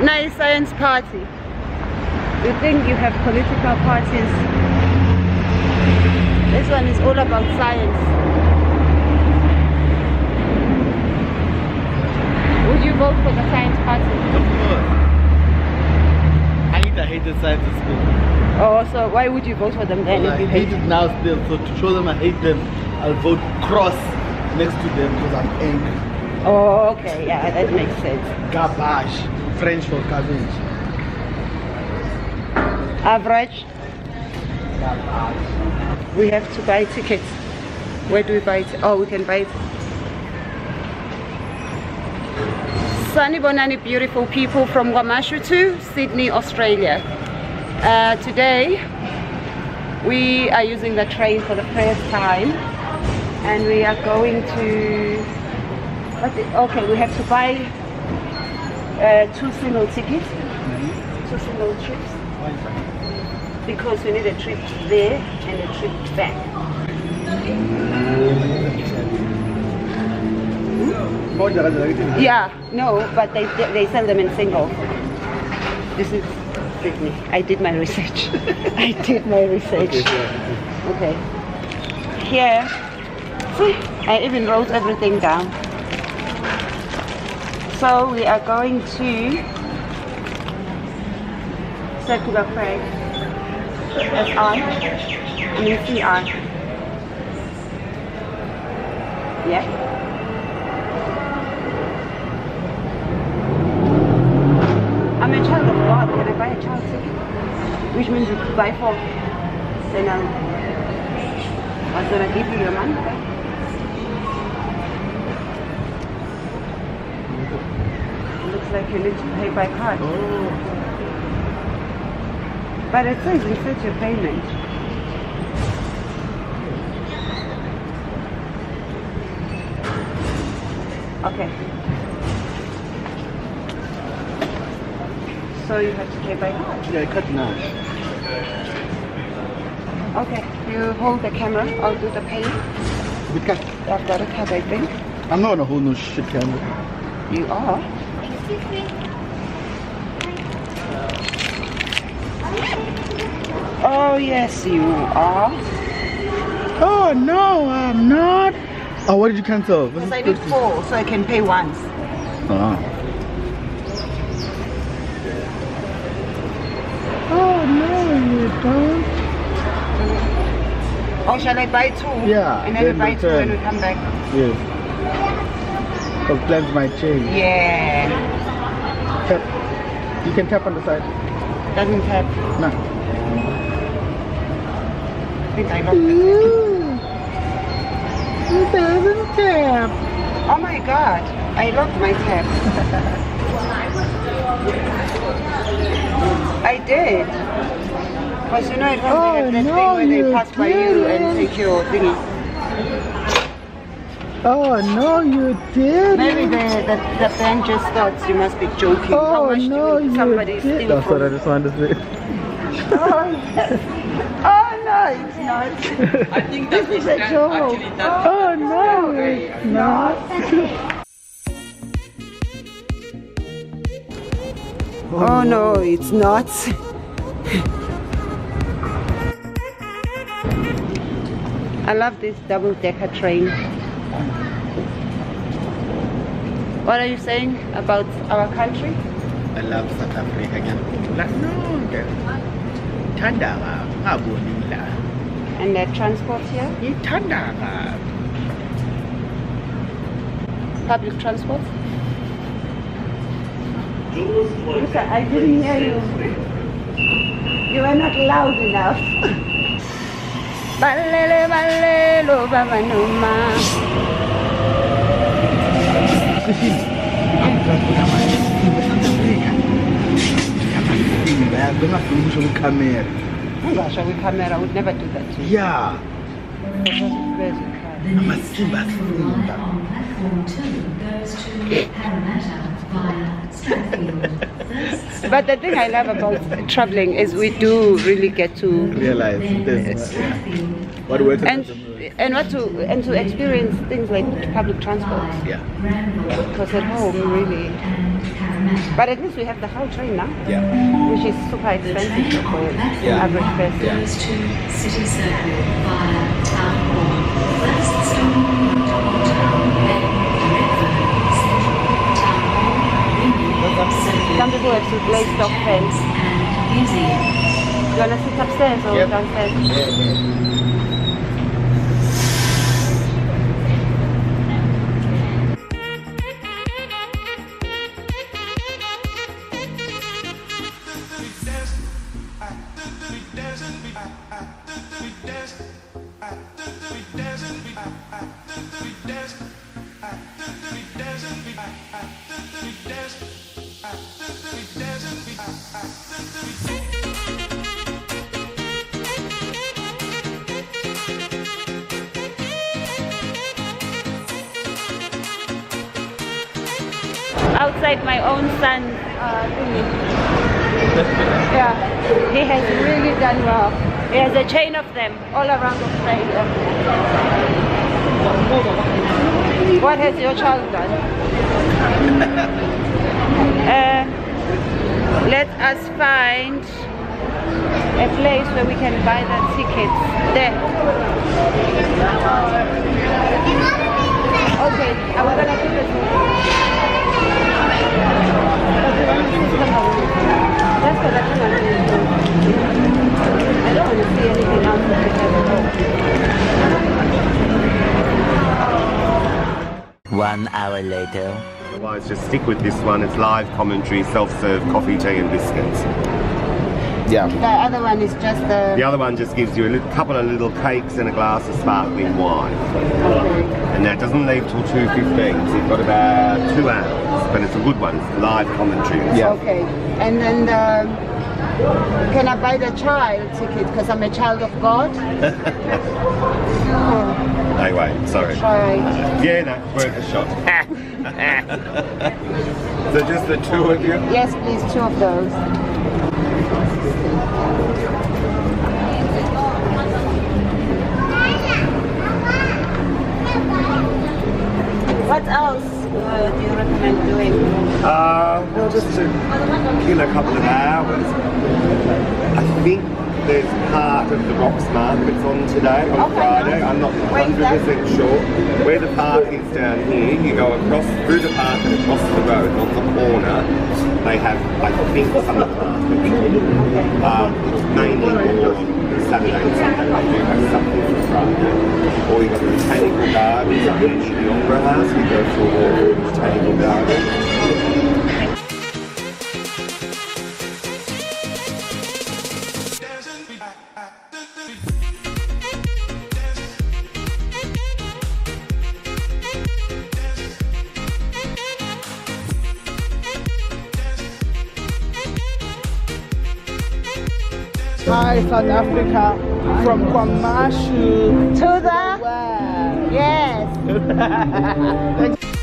Nice science party. You think you have political parties? This one is all about science. Would you vote for the science party? Of course. I hated science at school. Oh, so why would you vote for them then Well, if you I hate hate it now still, so to show them I hate them, I'll vote cross next to them because I'm angry. Oh, okay, yeah, that makes sense. Garbage, French for cabbage. Average. Garbage. We have to buy tickets. Where do we buy it? Oh, we can buy it. Sunny Bonani, beautiful people from Wamashu to Sydney, Australia. Today we are using the train for the first time, and we are going to. Okay, we have to buy 2 single tickets, 2 single trips, because we need a trip there and a trip back. Yeah, no, but they sell them in single. This is Sydney. I did my research. I did my research. Okay. Here, see, I even wrote everything down. So we are going to Circular Quay. S-I, I mean C-I. Yeah. I'm a child of God. Can I buy a child ticket? Which means you could buy 4. Then I was gonna give you your money back. Looks like you need to pay by card. Oh. But it says reset your payment. Okay. So you have to pay by card. Yeah, I cut now. Okay, you hold the camera, I'll do the payment. I've got a card, I think. I'm not gonna hold no shit camera. You are? Oh, yes, you are. Oh no, I'm not. Oh, what did you cancel? Because I need 4, so I can pay once. Oh. Oh no, you don't. Oh, shall I buy 2? Yeah, And then we then buy 2 return. when we come back. Yes. Because plans might change. Yeah. Tap. You can tap on the side. Doesn't have. No. I think I lost it. It doesn't tap. Oh my god, I locked my tab. I did. Because you know it has that thing where they pass by you and take your thingy. Oh no, you did. Maybe the band just thought you must be joking. How much no, do somebody steal That's from? what I just wanted to say. Oh, yes. Oh no, it's not. I think that This is a joke. Oh no, it's not. Oh no, it's not. I love this double-decker train. What are you saying about our country? I love South Africa again. And the transport here? Public transport? Listen, I didn't hear you. You were not loud enough. Balele balelo babanoma. Gosh, with camera, I would never do that to you. Yeah. I'm a Simba. Platform 2 goes to Parramatta via Strathfield. But the thing I love about traveling is we do really get to Realize this. What works and to experience things like public transport. Yeah. Because at home, really, Parramatta. But at least we have the whole train now, Yeah. which is super The expensive train for on an platform average person. goes to City Circle via Town Hall. First stop, Town, then Redfern, Central, Town Hall, Ringwood, Circle, Some people have to play stock fence. and Museum. You want to sit upstairs or Yep. downstairs? Outside my own son thingy. Yeah, he has really done well. He has a chain of them all around Australia. What has your child done? Let us find a place where we can buy the tickets. There. Okay, I'm gonna do this. That's what I don't want to see anything else that we have at all. 1 hour later. Otherwise, just stick with this one. It's live commentary, self-serve coffee, tea and biscuits. Yeah. The other one is just the... The other one just gives you a couple of little cakes and a glass of sparkling wine. Okay. And that doesn't leave till 2:15, so you've got about 2 hours. But it's a good one, it's live commentary. Yeah. Okay. And then the... Can I buy the child ticket because I'm a child of God? No way, sorry. Try. Yeah, no, worth a shot. So just the two of you? Yes, please, 2 of those. What else do you recommend doing? Well, just to kill a couple of hours. I think there's part of the Rocks Markets on today, on Okay, Friday. nice. I'm not Where's that? 100% sure. Where the park is down here, you go across through the park and across the road on the corner. They have, I think, some of the markets. Mainly more Saturday and Sunday. They do have something for Friday. Or you got the Botanical Gardens up near the Opera House. You go for a walk through the Botanical Gardens. Hi, South Africa, from KwaMashu To the... Wow. Yes. Thanks.